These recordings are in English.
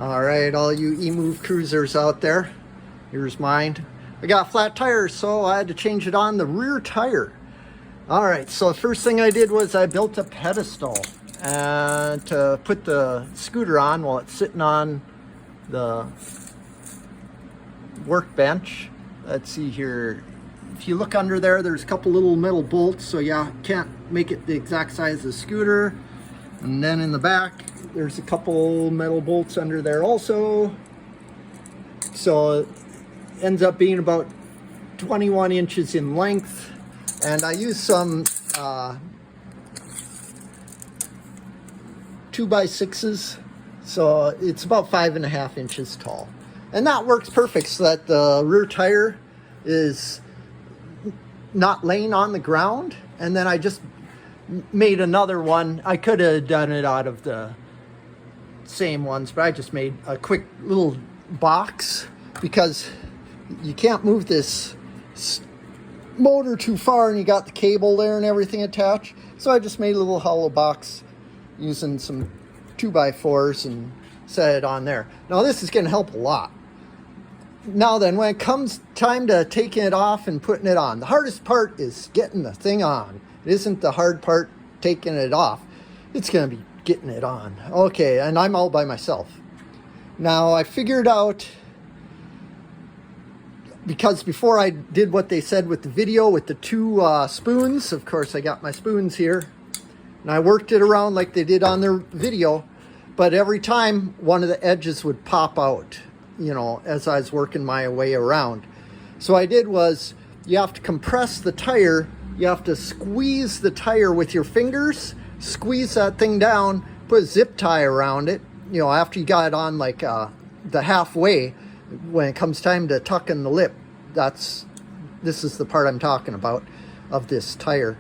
All right, all you EMOVE Cruisers out there, here's mine. I got flat tires, so I had to change it on the rear tire. All right, so the first thing I did was I built a pedestal and to put the scooter on while it's sitting on the workbench. Let's see here. If you look under there, there's a couple little metal bolts, so you can't make it the exact size of the scooter. And then in the back, there's a couple metal bolts under there also. So it ends up being about 21 inches in length. And I used some 2x6s, so it's about 5.5 inches tall. And that works perfect so that the rear tire is not laying on the ground. And then I just made another one. I could have done it out of the same ones, but I just made a quick little box because you can't move this motor too far and you got the cable there and everything attached. So I just made a little hollow box using some 2x4s and set it on there. Now this is going to help a lot. Now then, when it comes time to taking it off and putting it on, the hardest part is getting the thing on. It isn't the hard part taking it off. It's going to be getting it on. Okay, and I'm all by myself. Now I figured out, because before I did what they said with the video with the two spoons, of course I got my spoons here, and I worked it around like they did on their video, but every time one of the edges would pop out, you know, as I was working my way around. So I did was, you have to compress the tire, you have to squeeze the tire with your fingers, squeeze that thing down, put a zip tie around it, you know, after you got it on like the halfway, when it comes time to tuck in the lip. This is the part I'm talking about of this tire.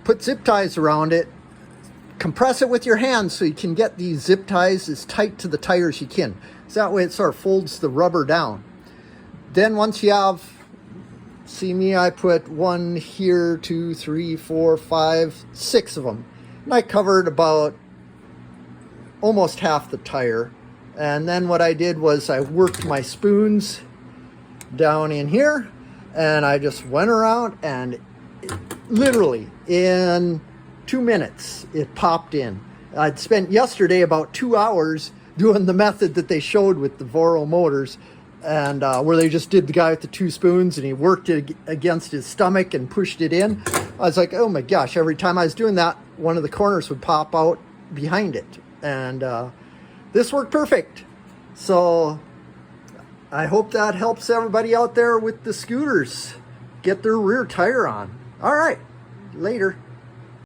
Put zip ties around it, compress it with your hands so you can get these zip ties as tight to the tire as you can. So that way it sort of folds the rubber down. Then once you have, see me, I put 1 here, 2, 3, 4, 5, 6 of them. And I covered about almost half the tire. And then what I did was I worked my spoons down in here and I just went around and literally in 2 minutes it popped in. I'd spent yesterday about 2 hours doing the method that they showed with the Voro motors, and where they just did the guy with the 2 spoons and he worked it against his stomach and pushed it in. I was like, oh my gosh, every time I was doing that, one of the corners would pop out behind it. And this worked perfect. So I hope that helps everybody out there with the scooters get their rear tire on. All right, later.